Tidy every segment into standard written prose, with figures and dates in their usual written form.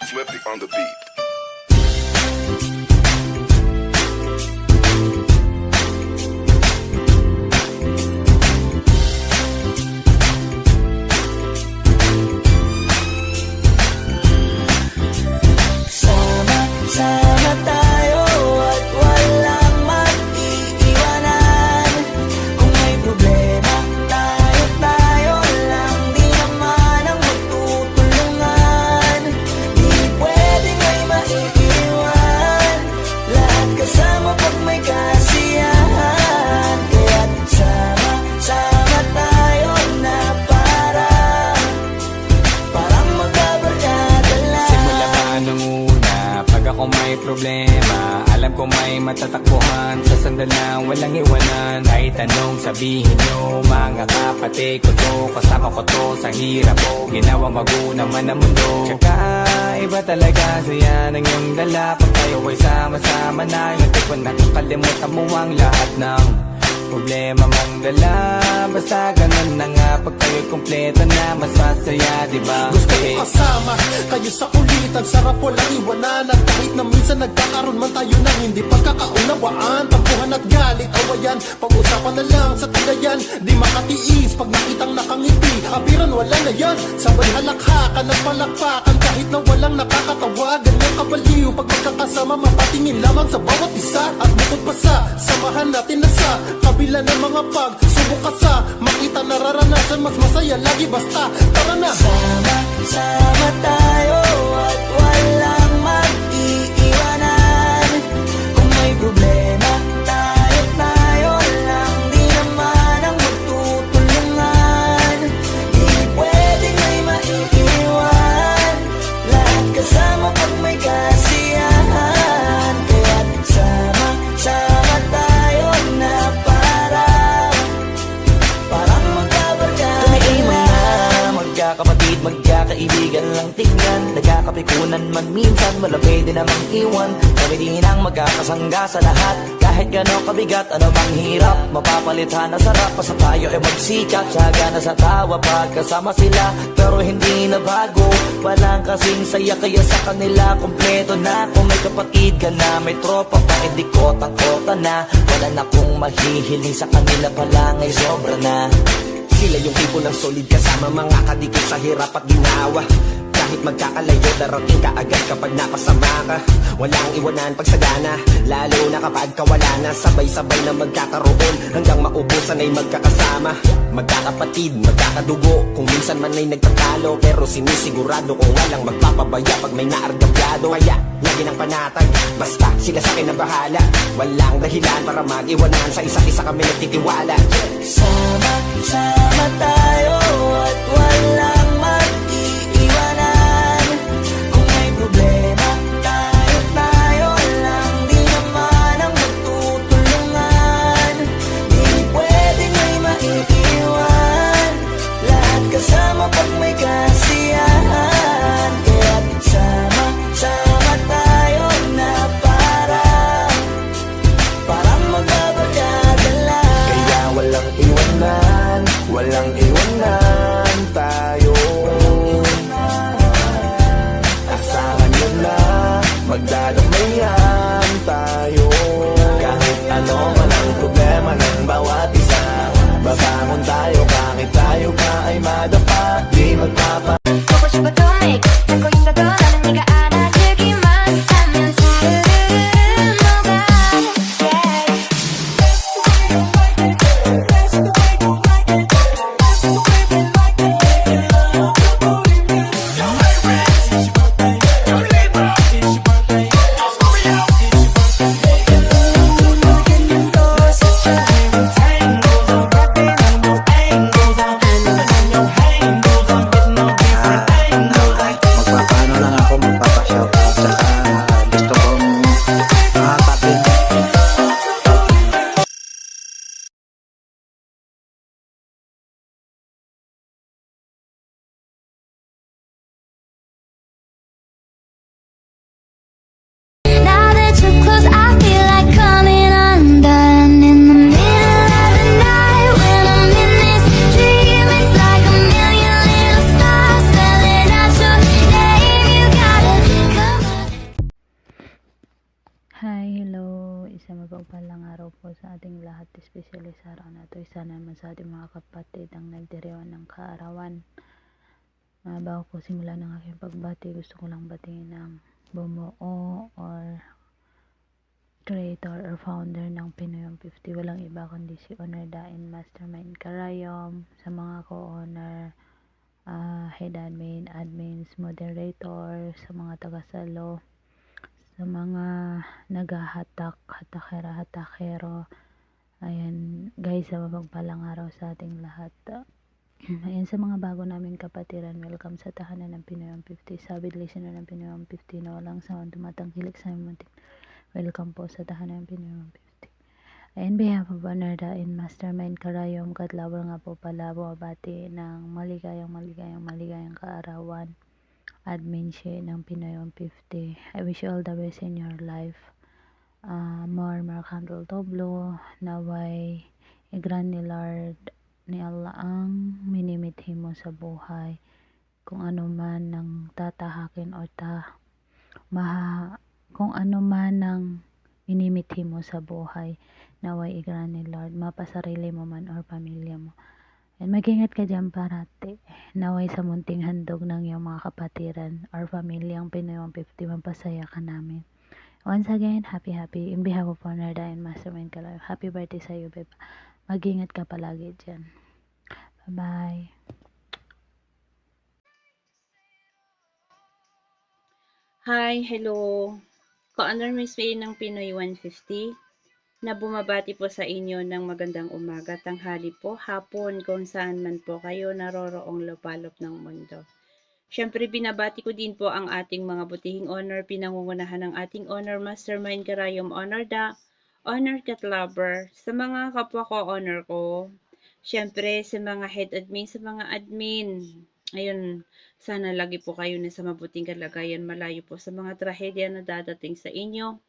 Flippy on the beat. Sama tayo at walang mag-iiwanan. Kung may problema, tayo lang, di naman ang magtutulungan. Di pwedeng may maiiwan, lahat kasama pag may kasiyahan. Kaya't sama tayo na parang magkabarkada lang. Simula pa nung una, pag ako may problema, alam ko may matatakbuhan. Sa sandalang walang iwanan, kahit anong sabihin nyo, mga kapatid ko to, kasama ko to sa hirap ko, ginawa mago naman ang mundo. Tsaka iba talaga saya ng iyong dala, pag tayo ay sama-sama na, yung tipo nakakalimutan mo ang lahat ng problema mong dala. Basta ganun na nga, pag tayo kompleto na, mas masaya, diba? Gusto ko kasama kayo sa kulitan, sarap walang iwanan. At kahit na minsan nagkakaroon man tayo ng hindi pagkakaunawaan, tampuhan at galit, awayan, pag-usapan na lang sa tagayan. Di makatiis pag nakitang nakangiti, apiran wala na yan. Sabay halakhakan at palakpakan, kahit na walang nakakatawa. Ganyang kabaliw pag magkakasama, mapatingin lamang sa bawat isa. At bukod pa sa samahan natin na sa kabila ng mga pagsubok at sa makita nararanasan, mas masaya lagi basta tara na. Sama tayo at walang mag-iiwanan. Kung may problema, tayo lang, di naman ang magtutulungan. Di pwedeng may maiiwan, lahat kasama pag may kasiyahan. Kaya't sama tayo na parang magkabarkada lang. Magkakapatid, magkakaibigan lang tingnan, nagkakapikunan man minsan, wala pwede namang iwan. Kami din ang magkakasangga sa lahat, kahit gano'ng kabigat, ano bang hirap, mapapalitan na sarap. Basta tayo ay magsikap, tsaga na sa tawa pagkasama sila, pero hindi na bago. Walang kasing saya, kaya sa kanila kompleto na. Kung may kapatid ka na, may tropa pa, hindi kotang-kota na. Wala na kong mahihiling sa kanila pa lang ay sobra na. Sila yung tipo ng solid kasama, mga kadikit sa hirap at ginawa. Kahit magkakalayo, darating ka agad kapag napasama ka. Walang iwanan pag sagana, lalo na kapag kawala na. Sabay-sabay na magkakaroon, hanggang maubusan ay magkakasama. Magkakapatid, magkakadugo, kung minsan man ay nagtatalo, pero sinisigurado kung walang magpapabaya pag may naargabyado. Kaya lagi ng panatag, basta sila sa akin na bahala. Walang dahilan para mag-iwanan, sa isa't isa kami nagtitiwala. Sama tayo at walang mag-iiwanan. Kung may problema, tayo lang, di naman ang magtutulungan. Di pwedeng may maiiwan, lahat kasama pag may kasiyahan. Kaya't sama tayo na parang magbabarkada lang. Kaya walang iwanan, tayo araw po sa ating lahat, especially sa araw na ito. Isa naman sa ating mga kapatid ang nagdiriwan ng kaarawan. Bago po simula ng aking pagbati, gusto ko lang batiin ang bumuo or creator or founder ng Pinoy 50. Walang iba kundi si Owner Dain Mastermind Karayom, sa mga co-owner, head admin, admins, moderator, sa mga tagasalo, sa mga naghahatak, hatakero. Ayan guys, sa mapagpalang araw sa ating lahat. Ayan, sa mga bago namin kapatiran, welcome sa tahanan ng Pinoy 50, sa avid listener ng Pinoy 50 na walang sawang tumatangkilik sa aming munting. Welcome po sa tahanan ng Pinoy 50. Ayan, behalf of Owner Dain Mastermind Karayom, Katlawal nga po pala, bumabati ng maligayang kaarawan. Admin siya ng Pinoy 50. I wish you all the best in your life. More Markhandol Toblo, naway igran ni Lord ni Allah ang minimithi mo sa buhay. Kung ano man ang tatahakin o kung ano man ang minimithi mo sa buhay, naway igran ni Lord, mapasarili mo man or pamilya mo. And mag-ingat ka dyan parati. Naway sa munting handog ng iyong mga kapatiran or pamilyang Pinoy 50, mapasaya ka namin. Once again, happy in behalf of Owner Dain Mastermind Karayom. Happy birthday sa iyo, babe. Mag-ingat ka palagi dyan. Bye-bye. Hi, hello. Ko-honor Miss May ng Pinoy 150 na bumabati po sa inyo ng magandang umaga, tanghali po, hapon, kung saan man po kayo naroroong lupalop ng mundo. Siyempre, binabati ko din po ang ating mga butihing honor, pinangungunahan ng ating honor Mastermind Karayom, Honor Cat Lover, sa mga kapwa ko honor ko, siyempre sa mga head admin, sa mga admin. Ayun, sana lagi po kayo nasa mabuting kalagayan, malayo po sa mga trahedya na dadating sa inyo.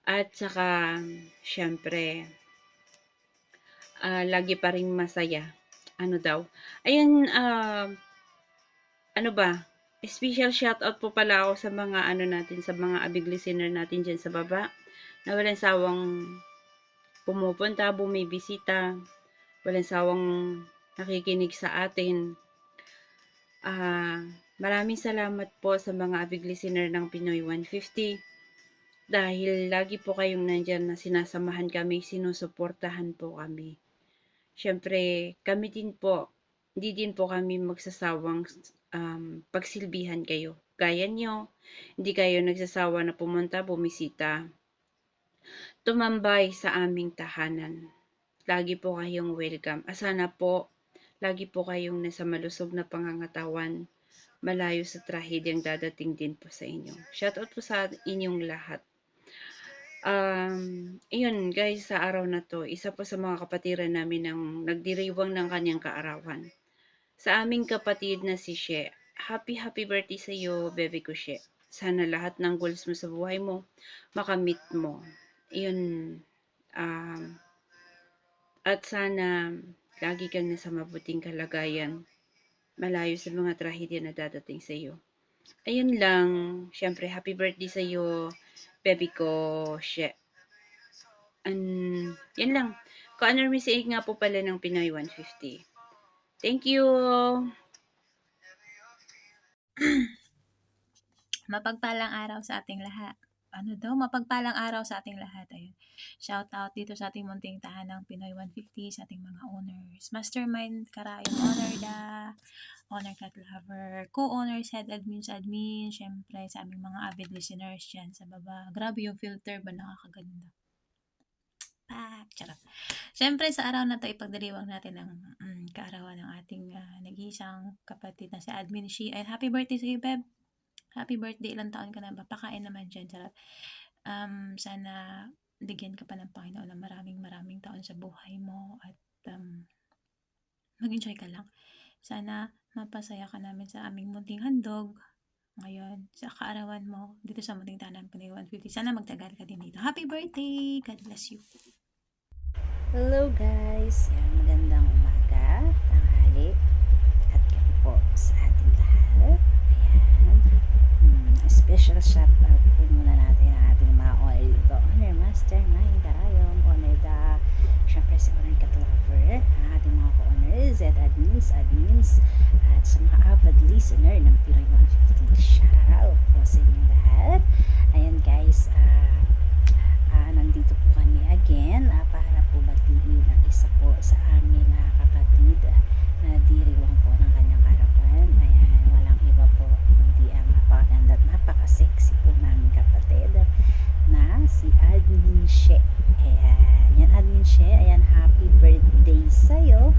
At saka, syempre, lagi pa rin masaya. Ayun, special shoutout po pala ako sa mga sa mga abig listener natin dyan sa baba, na walang sawang pumupunta, bumibisita, walang sawang nakikinig sa atin. Maraming salamat po sa mga abig listener ng Pinoy 150. Dahil lagi po kayong nandyan na sinasamahan kami, sinusuportahan po kami. Siyempre, kami din po, hindi din po kami magsasawang pagsilbihan kayo. Gaya nyo, hindi kayo nagsasawa na pumunta, bumisita, tumambay sa aming tahanan. Lagi po kayong welcome. Sana po, lagi po kayong nasa malusog na pangangatawan, malayo sa trahedyang dadating din po sa inyo. Shoutout po sa inyong lahat. Ayun guys, sa araw na to, isa po sa mga kapatiran namin ang nagdiriwang ng kanyang kaarawan. Sa aming kapatid na si She, happy birthday sa iyo, baby ko She. Sana lahat ng goals mo sa buhay mo, makamit mo. Ayun, at sana lagi kang nasa mabuting kalagayan, malayo sa mga trahedya na dadating sa iyo. Ayun lang, syempre happy birthday sa iyo, baby ko, She. Yan lang. Ko-honor Miss A nga po pala ng Pinoy 150. Thank you! Mapagpalang araw sa ating lahat. Mapagpalang araw sa ating lahat. Ayun. Shout out dito sa ating munting tahanang Pinoy 150, sa ating mga owners. Mastermind Karayom, Honor Cat Lover, co-owners, head admin, syempre sa aming mga avid listeners dyan sa baba. Grabe yung filter ba, nakakaganda. Charot. Syempre sa araw na to, ipagdiriwang natin ang kaarawan ng ating nag-iisang kapatid na si Admin Shi. Ay, happy birthday sa iyo, Beb. Happy birthday, ilang taon ka na ba? Pakain naman dyan, charot. Sana bigyan ka pa ng Panginoon ng maraming taon sa buhay mo at mag-enjoy ka lang. Sana mapasaya ka namin sa aming munting handog ngayon sa kaarawan mo dito sa munting tahanan Pinoy 150. Sana magtagal ka din dito. Happy birthday! God bless you! Hello guys! Magandang umaga, tanghali, at gabi po sa ating lahat. Ayan. Special special shout out po muna natin ang ating mga owner dito. Owner Mastermind Karayom, Owner Da, syempre si Owner Cat Lover, ang ating mga co-owners at admins, at sa mga avid listener ng Pinoy 150. Shout out po sa inyo lahat. Ayan guys, nandito po kami again para po batiin ang isa po sa aming kapatid na diriwang po ng kanyang karapan. Ayan, walang iba po kundi ang napakaganda at napaka-sexy po namin kapatid na si Admin She. Ayan, yan Admin She, ayan, happy birthday sa'yo.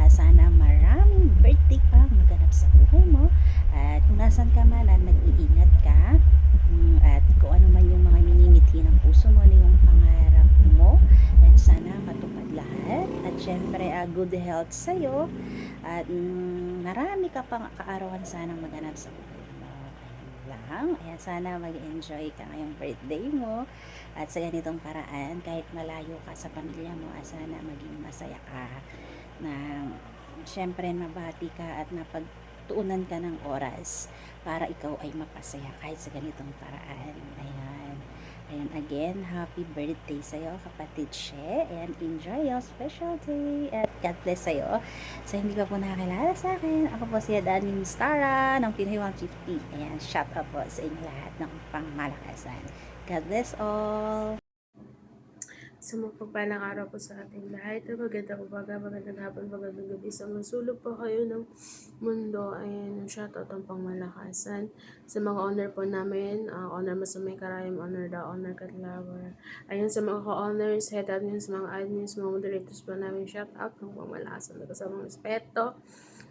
Sana maraming birthday pa maganap sa buhay mo, at kung nasan ka man, nag-iingat ka, at kung ano man yung mga minimithi ng puso mo na yung pangarap mo, and sana matupad lahat, at syempre good health sa'yo, at marami ka pang kaarawan sanang maganap sa buhay mo. Ayan lang, ayan, sana mag-enjoy ka ngayong birthday mo, at sa ganitong paraan, kahit malayo ka sa pamilya mo, sana maging masaya ka, na syempre mabati ka at napagtuunan ka ng oras para ikaw ay mapasaya kahit sa ganitong paraan. Ayan. Ayan, again, happy birthday sa'yo, kapatid She. And enjoy your special day. At God bless sa'yo. Sa hindi pa po nakakilala sa akin, ako po si Admin Stara ng Pinoy 150. Ayan, shout out po sa inyo lahat ng pangmalakasan. God bless all. Sa mapagpalang araw po sa ating lahat. Magandang umaga, magandang hapon, magandang gabi. Sa masulog po kayo ng mundo, ayan, shoutout ang pangmalakasan. Sa mga owner po namin, owner Masamay Karayom, owner Da, owner Katlawer. Ayan, sa mga co-owners, head admins, mga admins, mga moderators po namin, shoutout ng pangmalakasan. Nagkasamang respeto.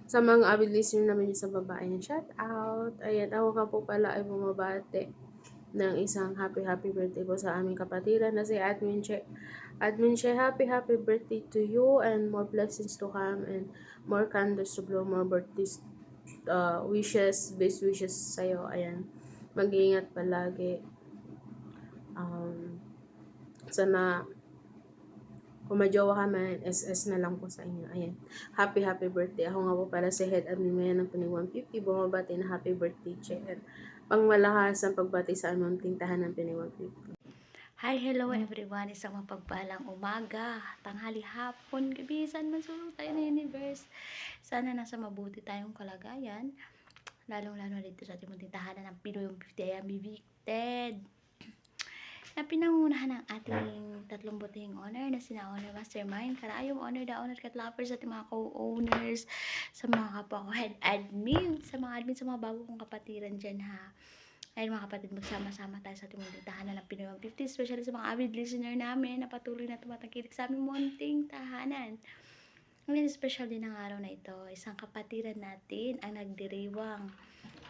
Sa mga avid listener namin sa babae, shoutout. Ayan, ako ka po pala ay bumabate ng isang happy birthday po sa aming kapatiran na si Admin Che. Admin Che, happy birthday to you, and more blessings to come, and more candles to blow, more birthdays, wishes, best wishes sa'yo. Ayan, mag-iingat palagi. Sana kung majowa ka man, SS na lang po sa inyo. Ayan, happy birthday. Ako nga po para si Head Admin Maya ng Pinoy 150. Bumabati na happy birthday, Che. And pangmalakas ang pagbati sa munting tahanan ng Pinoy 150. Hi, hello everyone. Isang mapagpalang umaga, tanghali, hapon, gabi, saan man sulong tayo na universe. Sana nasa mabuti tayong kalagayan, lalong-lalo dito sa ating munting tahanan ng Pinoy 150. Ayan, bibigted na pinangunahan ng ating tatlong butihing owner na sina Owner Mastermind Karayom, Owner Da, Owner Katlaper, sa ating mga co-owners, sa mga kapwa ko head admin, sa mga admin, sa mga bago kong kapatiran dyan ha. Ayun mga kapatid, magsama-sama tayo sa ating munting tahanan ng Pinoy 150, especially sa mga avid listener namin na patuloy na tumatangkilik sa aming munting tahanan. Ngayon, special din ang araw na ito, isang kapatiran natin ang nagdiriwang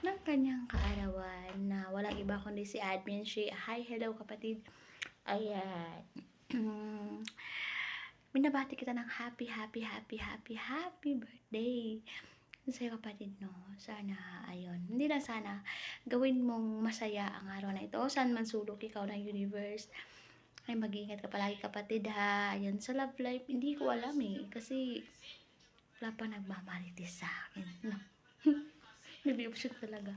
ng kanyang kaarawan na walang iba kundi si Admin She. Hi, hello kapatid. Ayan. Binabati kita ng happy birthday sa'yo kapatid, no? Sana, ayun, hindi lang sana, gawin mong masaya ang araw na ito. Saan man sulok ikaw ng universe, ay mag-iingat ka palagi kapatid ha. Ayun, sa love life, hindi ko alam kasi wala pa nagmamarites sa akin, no? May option talaga.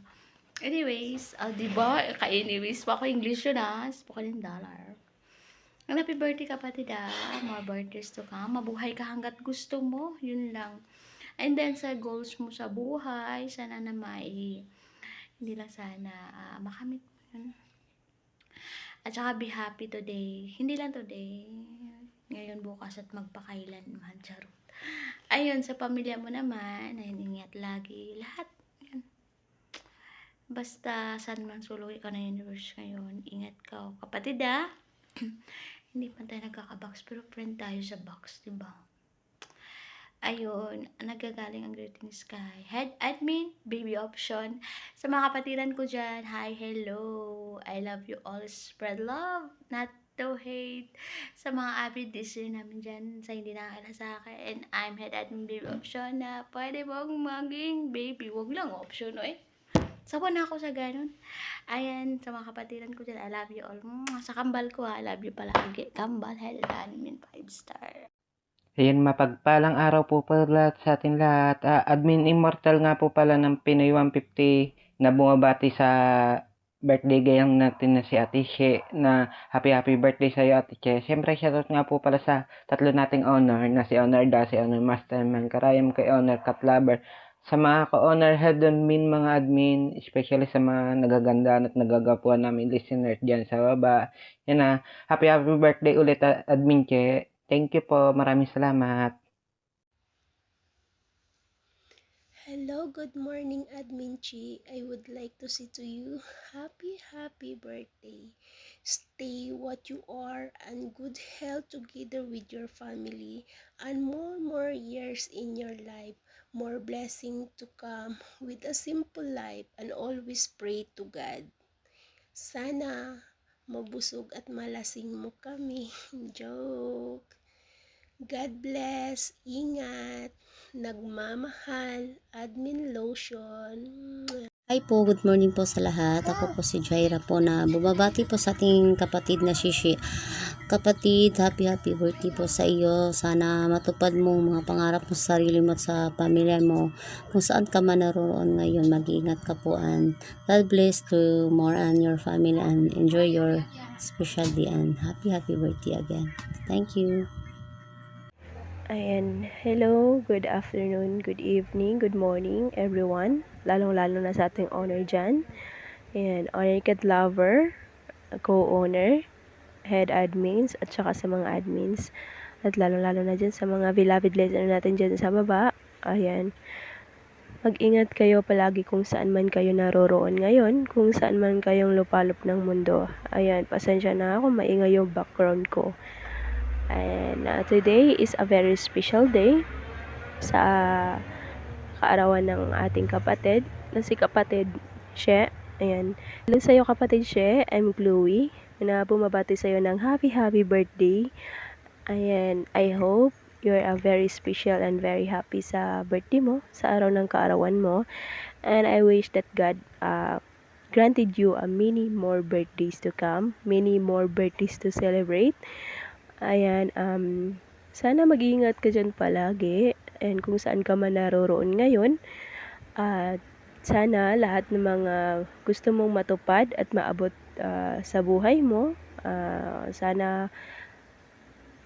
Anyways, diba? Anyways, pa ako English yun spoken in dollar. Ang happy birthday kapatid more birthdays to come. Mabuhay ka hanggat gusto mo, yun lang. And then sa goals mo sa buhay, sana na hindi lang sana makamit mo yun. At saka be happy today. Hindi lang today, ngayon, bukas, at magpakailan man, charot. Ayun, sa pamilya mo naman, ayun, ingat lagi. Lahat, yun. Basta, saan man sulok ikaw na universe ngayon, ingat ka, kapatid Hindi pa tayo nagkaka-box, pero friend tayo sa box, diba? Ayun, nagagaling ang greetings kay Head Admin, Baby Option. Sa mga kapatiran ko dyan, hi, hello. I love you all. Spread love, not to hate. Sa mga avid listener namin dyan, sa hindi nakakala sa akin, I'm Head Admin, Baby Option na pwede bang maging baby. Wag lang option, Sawa na ako sa ganun. Ayan, sa mga kapatiran ko dyan, I love you all. Sa kambal ko I love you palagi. Kambal, Head Admin, 5-star. Ayan, mapagpalang araw po pala sa atin lahat. Admin Immortal nga po pala ng Pinoy 150 na bumabati sa birthday gayang natin na si Ate She na happy birthday sa'yo Ate Che. Siyempre shoutout nga po pala sa tatlo nating honor na si Honor Da, si Honor Masterman, Karayom kay Honor Catlover. Sa mga ka-honor head admin, mga admin, especially sa mga nagagandaan at nagagapuan namin listeners dyan sa baba. Yan na, happy birthday ulit admin Che. Thank you po, maraming salamat. Hello, good morning, Admin Chi. I would like to say to you, happy birthday. Stay what you are and good health together with your family and more years in your life. More blessing to come with a simple life and always pray to God. Sana mabusog at malasing mo kami. Joke. God bless, ingat, nagmamahal, Admin Lotion. Hi po, good morning po sa lahat. Ako po si Jaira po na bumabati po sa ating kapatid na Shishi. Kapatid, happy birthday po sa iyo. Sana matupad mo mga pangarap mo sa sarili mo at sa pamilya mo. Kung saan ka man naroon ngayon, mag-iingat ka po and God bless to more and your family and enjoy your special day and happy birthday again. Thank you. Ayan, hello, good afternoon, good evening, good morning everyone. Lalong-lalo na sa ating owner dyan. Ayan, Honor Cat Lover, co-owner, head admins, at saka sa mga admins. At lalong-lalo na dyan sa mga beloved listener natin dyan sa baba. Ayan, mag-ingat kayo palagi kung saan man kayo naroroon ngayon, kung saan man kayong lupalop ng mundo. Ayan, pasensya na ako, maingay yung background ko. And today is a very special day sa kaarawan ng ating kapatid na si kapatid She. Ayan. Hello sa'yo kapatid She, I'm Chloe na bumabati sa'yo ng happy birthday. Ayan, I hope you're a very special and very happy sa birthday mo, sa araw ng kaarawan mo. And I wish that God granted you a many more birthdays to come, many more birthdays to celebrate. Ayan, sana mag-iingat ka dyan palagi and kung saan ka man naroroon ngayon. At sana lahat ng mga gusto mong matupad at maabot sa buhay mo, sana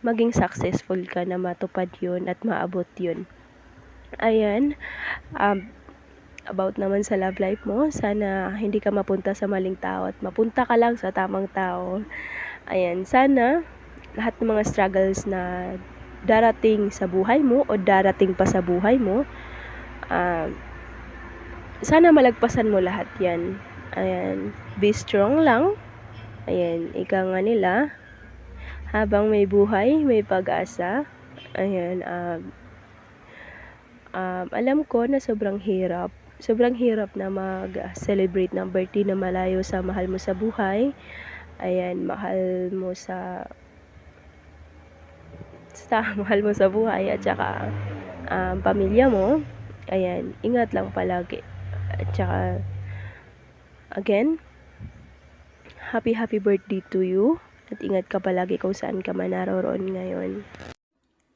maging successful ka na matupad yun at maabot yun. Ayan, about naman sa love life mo, sana hindi ka mapunta sa maling tao at mapunta ka lang sa tamang tao. Ayan, sana lahat ng mga struggles na darating sa buhay mo o darating pa sa buhay mo, sana malagpasan mo lahat yan. Ayan, be strong lang. Ayan, ika nga nila, habang may buhay, may pag-asa. Ayan, alam ko na sobrang hirap na mag-celebrate ng birthday na malayo sa mahal mo sa buhay. Ayan, mahal mo sa mahal mo sa buhay at saka pamilya mo. Ayan, ingat lang palagi. At saka again, happy birthday to you at ingat ka palagi kung saan ka man naroroon ngayon.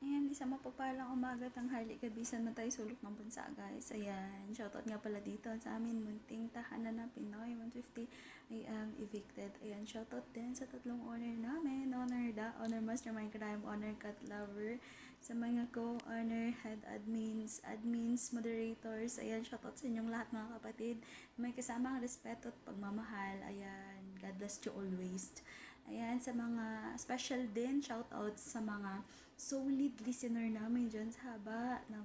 Ayan, isang mapagpalang umaga, tanghali, gabisan na tayo sulok ng bansa, guys. Ayan, shoutout nga pala dito sa amin, munting tahanan ng Pinoy 150 ay evicted. Ayan, shoutout din sa tatlong owner namin, Honor Da, Honor Mastermind Crime, Honor Cat Lover, sa mga co-honor, head admins, moderators. Ayan, shoutout sa inyong lahat mga kapatid. May kasamang respeto at pagmamahal. Ayan, God bless you always. Ayan, sa mga special din, shoutout sa mga solid listener namin dyan sa haba na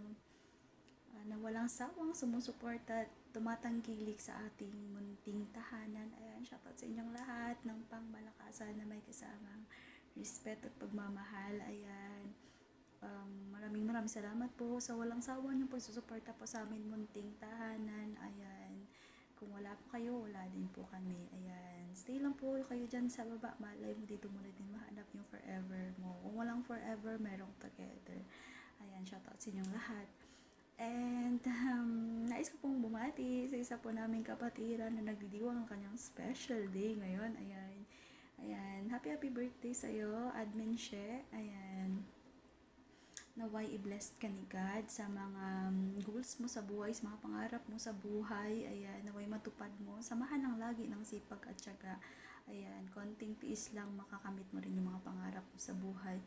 walang sawang sumusuporta at tumatangkilik sa ating munting tahanan. Ayan, shoutout sa inyong lahat ng pangmalakasan na may kasamang respeto at pagmamahal. Ayan, maraming salamat po sa walang sawa niyong pagsusuporta po sa amin munting tahanan. Ayan, kung wala po kayo, wala din po kami. Ayan, stay lang po kayo dyan sa baba. Malay mo dito mo na din mahanap yung forever mo. Kung walang forever, merong together. Ayan, shoutout sa inyong lahat. And nais ko pong bumati sa isa po naming kapatiran na nagdidiwang ang kanyang special day ngayon. Ayan, happy birthday sa'yo, Admin She. Ayan, naway i-blessed ka ni God sa mga goals mo sa buhay, sa mga pangarap mo sa buhay. Ayan, naway matupad mo. Samahan ng lagi ng sipag at syaga. Ayan, konting tiis lang makakamit mo rin yung mga pangarap mo sa buhay.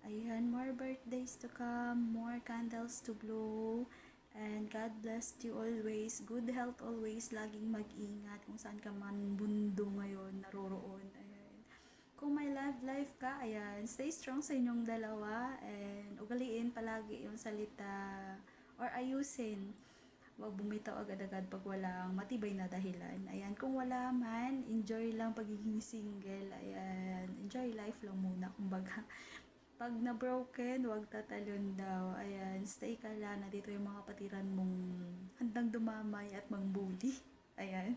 Ayan, more birthdays to come, more candles to blow. And God bless you always. Good health always. Laging mag-ingat kung saan ka man mundo ngayon naroroon. Ayan. Kung may love life ka, ayan, stay strong sa inyong dalawa. And ugaliin palagi yung salita or ayusin. Huwag bumitaw agad-agad pag walang matibay na dahilan. Ayan, kung wala man, enjoy lang pagiging single. Ayan, enjoy life lang muna. Kumbaga, pag na-broken, huwag tatalon daw. Ayan, stay ka lang. Nandito yung mga kapatiran mong handang dumamay at mangbuli. Ayan.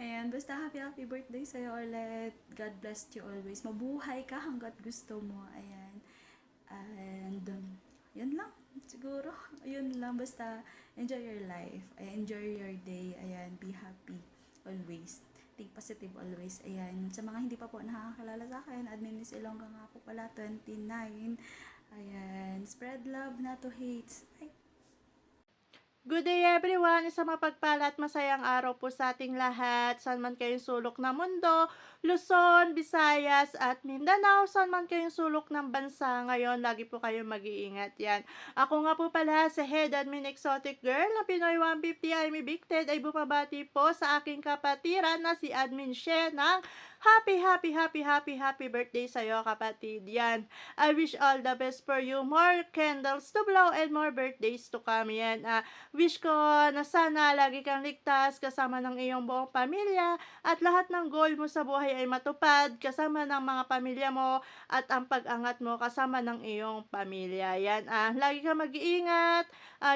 Ayan, basta happy birthday sa'yo ulit. God bless you always. Mabuhay ka hanggat gusto mo. Ayan. And, yun lang. Siguro, yun lang. Basta, enjoy your life. Enjoy your day. Ayan, be happy always. Think positive always. Ayan. Sa mga hindi pa po nakakakilala sa akin, Admin Miss Ilongga nga po pala, 29. Ayan. Spread love, not to hate. Bye. Good day everyone! Isang mapagpala at masayang araw po sa ating lahat. Saan man kayong sulok ng mundo, Luzon, Visayas at Mindanao, saan man kayong sulok ng bansa ngayon, lagi po kayong mag-iingat yan. Ako nga po pala si Head Admin Exotic Girl na Pinoy 150 I'm Evicted ay bumabati po sa aking kapatiran na si Admin She ng happy birthday sa'yo kapatid. Yan. I wish all the best for you. More candles to blow and more birthdays to come. Yan. Wish ko na sana lagi kang ligtas kasama ng iyong buong pamilya at lahat ng goal mo sa buhay ay matupad kasama ng mga pamilya mo at ang pag-angat mo kasama ng iyong pamilya. Yan. Lagi kang mag-iingat.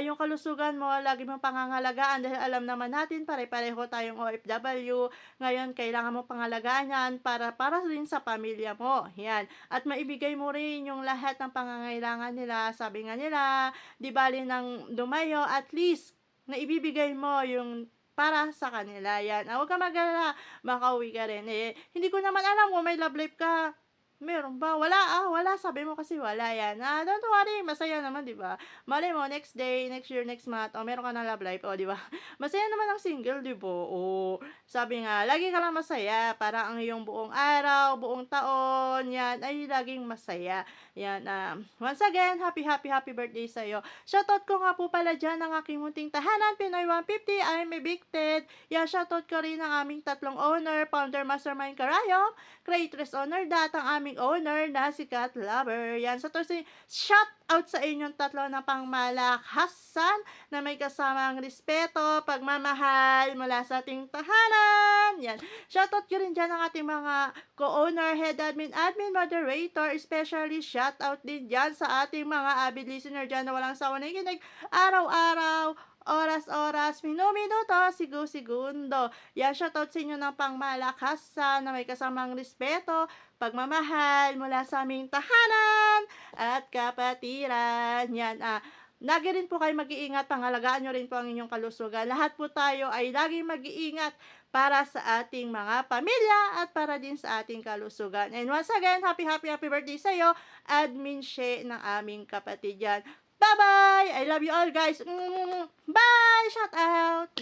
Yung kalusugan mo, lagi mong pangangalagaan dahil alam naman natin pare-pareho tayong OFW. Ngayon, kailangan mo pangalagaan yan para rin sa pamilya mo. Yan. At maibigay mo rin yung lahat ng pangangailangan nila. Sabi nga nila, di bali ng dumayo, at least, na ibibigay mo yung para sa kanila. Yan. Huwag ka mag-alala, makauwi ka rin. Hindi ko naman alam kung may love life ka. Meron ba? Wala. Sabi mo kasi wala yan. Don't worry, masaya naman, di ba? Mali mo, next day, next year, next month, meron ka na love life, di ba? Masaya naman ang single, di ba? Sabi nga, lagi ka lang masaya, para ang iyong buong araw, buong taon, yan, ay laging masaya. Yan, once again, happy birthday sa'yo. Shoutout ko nga po pala dyan ang aking munting tahanan, Pinoy 150, I'm Evicted. Yan, shoutout ko rin ang aming tatlong owner, Founder Mastermind Karayom, Creatress Owner Dat, ang aming owner na si Cat Lover. Yan, so shout out sa inyong tatlo na pangmalakasan na may kasamang respeto, pagmamahal mula sa ating tahanan. Yan, shout out ko rin dyan ang ating mga co-owner, head admin, moderator, especially shout out din dyan sa ating mga avid listener dyan na walang sawa nakikinig araw-araw, oras-oras, minuto, segundo. Yan, shoutout sa inyo ng pangmalakasan na may kasamang respeto, pagmamahal mula sa aming tahanan at kapatiran. Yan, lagi rin po kayo mag-iingat, pangalagaan nyo rin po ang inyong kalusugan. Lahat po tayo ay lagi mag-iingat para sa ating mga pamilya at para din sa ating kalusugan. And once again, happy birthday sa'yo, Admin She ng aming kapatid yan. Bye-bye! I love you all, guys. Bye! Shout out!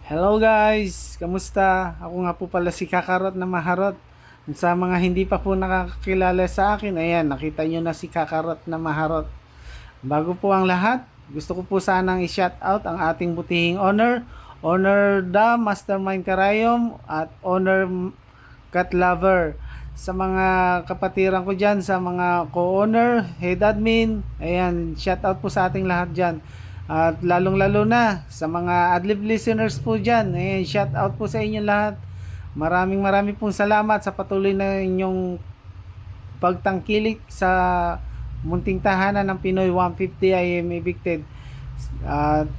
Hello guys! Kamusta? Ako nga po pala si Kakarot na Maharot. Sa mga hindi pa po nakakakilala sa akin, ayan, nakita nyo na si Kakarot na Maharot. Bago po ang lahat, gusto ko po sanang i-shout out ang ating butihing owner, Owner Da Mastermind Karayom at Owner Cat Lover. Sa mga kapatiran ko dyan, sa mga co-owner, head admin, ayan, shout out po sa ating lahat dyan. At lalong-lalo na sa mga adlib listeners po dyan, ayan, shout out po sa inyo lahat. Maraming pong salamat sa patuloy na inyong pagtangkilik sa munting tahanan ng Pinoy 150 I Am Evicted. At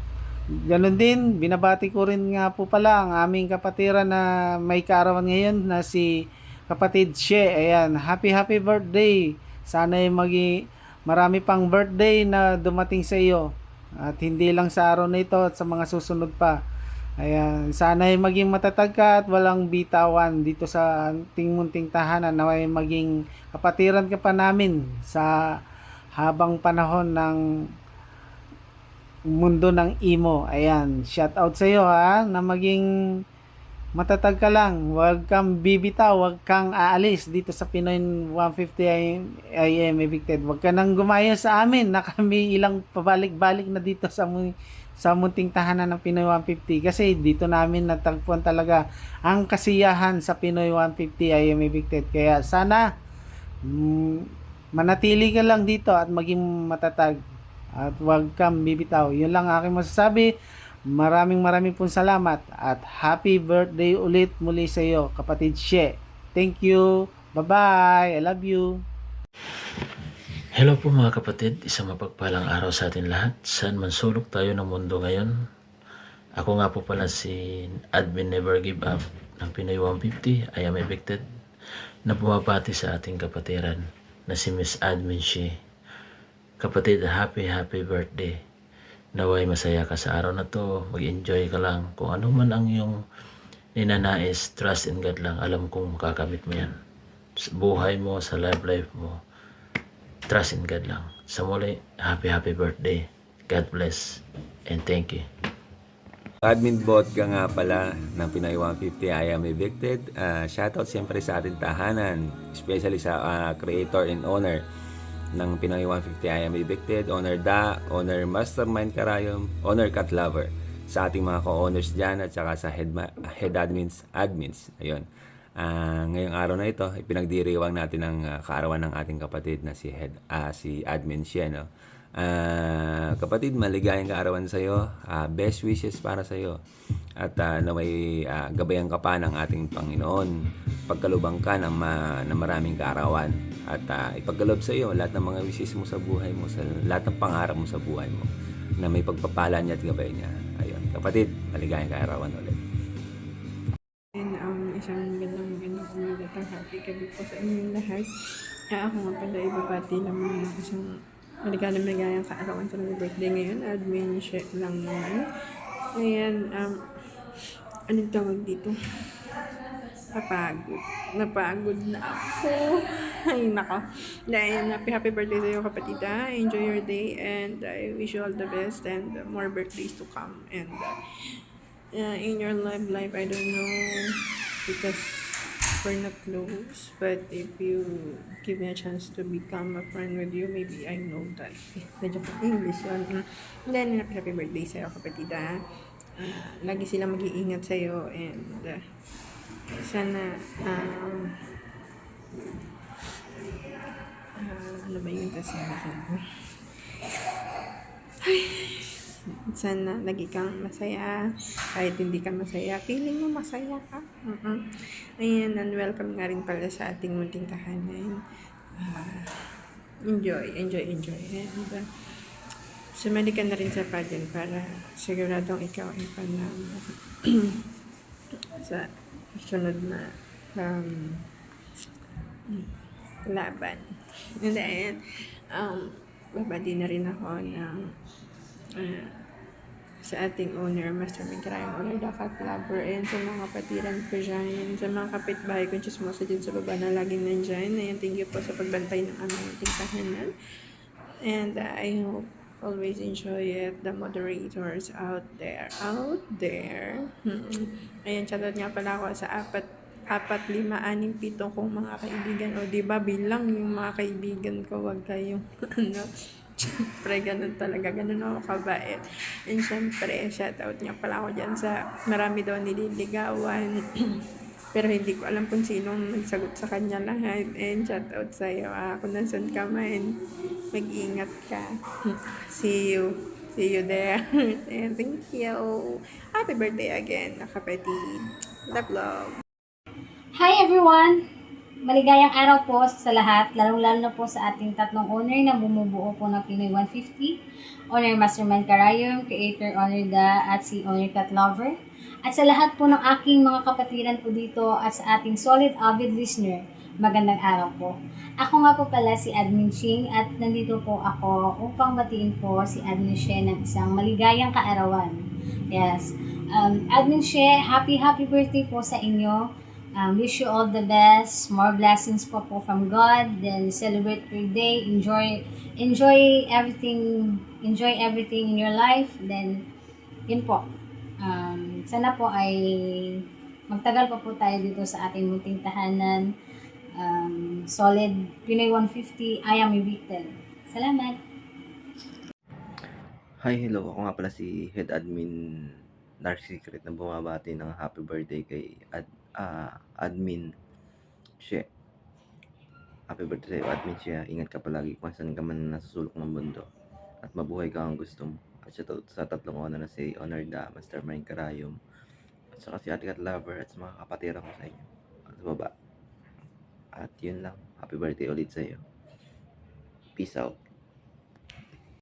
ganun din, binabati ko rin nga po pala ang aming kapatiran na may kaarawan ngayon na si kapatid She. Ayan, happy birthday. Sana ay marami pang birthday na dumating sa iyo. At hindi lang sa araw na ito at sa mga susunod pa. Ayan, sana'y maging matatag ka at walang bitawan dito sa ating munting tahanan. Naway maging kapatiran ka pa namin sa habang panahon ng mundo ng imo. Ayan, shout out sa iyo ha, na maging matatag ka lang. Huwag kang bibitaw, huwag kang aalis dito sa Pinoy 150 AM Evicted. Huwag ka nang gumaya sa amin na kami ilang pabalik-balik na dito sa munting tahanan ng Pinoy 150 kasi dito namin natagpuan talaga ang kasiyahan sa Pinoy 150 AM Evicted. Kaya sana manatili ka lang dito at maging matatag at huwag kang bibitaw. Yun lang aking masasabi. Maraming pong salamat at happy birthday ulit muli sa iyo, kapatid She. Thank you. Bye-bye. I love you. Hello po mga kapatid, isang mapagpalang araw sa atin lahat. Saan man sulok tayo ng mundo ngayon. Ako nga po pala si Admin Never Give Up ng Pinoy 150. I am evicted na bumabati sa ating kapatiran na si Miss Admin She. Kapatid, happy birthday. Naway masaya ka sa araw na to. Mag-enjoy ka lang. Kung ano man ang iyong ninanais, trust in God lang. Alam kong makakamit mo yan. Sa buhay mo, sa life mo. Trust in God lang. Sa muli, happy birthday. God bless. And thank you. Admin bot ka nga pala ng Pinoy 150, I am evicted. Shoutout siyempre sa ating tahanan, especially sa creator and owner ng Pinoy 150, I am evicted. Owner Da, owner Mastermind Karayom, owner Cat Lover. Sa ating mga co-owners dyan at saka sa head admins. Ayun. Ngayong araw na ito, ipinagdiriwang natin ang kaarawan ng ating kapatid na si Admin She, no? Kapatid, maligayang kaarawan sa iyo. Best wishes para sa iyo. At naway gabayan ka pa ng ating Panginoon. Pagkalubang ka ng maraming kaarawan. At ipagkalob sa iyo lahat ng mga wishes mo sa buhay mo, sa lahat ng pangarap mo sa buhay mo, na may pagpapala niya at gabay niya. Ayun, kapatid, maligayang kaarawan ulit. Isang magandang umaga, tanghali, gabi po sa inyong lahat. Ako nga pala ibabati lamang ng isang maligayang kaarawan sa mga birthday ngayon. Admin She lang naman. Ayan, anong tawag dito? Napagod na ako. Ay, nako. Dahil happy birthday sa iyo, kapatida. Enjoy your day and I wish you all the best and more birthdays to come. And in your life, I don't know, because we're not close, but if you give me a chance to become a friend with you, maybe I know that. Medyo po English yun. Then, happy birthday sa'yo, kapatida. Lagi sila mag-iingat sa'yo and sana ano ba yung sasabihin ko? Sana lagi kang masaya. Kahit hindi ka masaya, feeling mo masaya ka. Ayan, and welcome nga rin pala sa ating munting tahanan. Enjoy. And sumali ka na rin sa pageant para siguradong ikaw ay panalo sa sunod na laban. And then, babadi na rin ako ng sa ating owner, Mastermind Karayom, owner The Cat Lover, and sa mga kapatiran ko dyan, sa mga kapitbahay ko, chismosa dyan sa baba na laging nandyan. Ayan, thank you po sa pagbantay ng aming tahanan. And I hope always enjoy it, the moderators out there. Ayan, shoutout nga pala ako sa 4, 5, 6, 7 kong mga kaibigan. O diba, bilang yung mga kaibigan ko, wag kayong Siyempre, ganun talaga. Ganun ako kabait. And syempre, shoutout niya pala ako dyan sa marami daw nililigawan. Pero hindi ko alam kung sinong nagsagot sa kanya lahat. And shoutout sa'yo. Kung nasan ka man, mag-ingat ka. See you there. And thank you. Happy birthday again, kapatid. Love. Hi everyone! Maligayang araw po sa lahat, lalong-lalo na po sa ating tatlong owner na bumubuo po ng Pinoy 150. Owner Mastermind Karayom, Creator Owner Da, at si Owner Cat Lover. At sa lahat po ng aking mga kapatiran po dito at sa ating solid avid listener, magandang araw po. Ako nga po pala si Admin Shing at nandito po ako upang batiin po si Admin She ng isang maligayang kaarawan. Yes, Admin She, happy birthday po sa inyo. Wish you all the best, more blessings po from God. Then celebrate your day, enjoy everything in your life. Then yun po. Sana po ay magtagal pa po tayo dito sa ating munting tahanan. Solid Pinoy 150, I am evicted. Salamat. Hi, hello. Ako nga pala si Head Admin Dark Secret na bumabati ng happy birthday kay Admin She. Happy birthday sa'yo, Admin She. Ingat ka palagi kung saan ka man nasa sulok ng mundo. At mabuhay ka ang gusto mo. At sa tatlong honor na si Honor Da, Mastermind Karayom, at saka si Ate Cat Lover at sa mga kapatira ko sa inyo. At sa baba. At yun lang. Happy birthday ulit sa'yo. Peace out.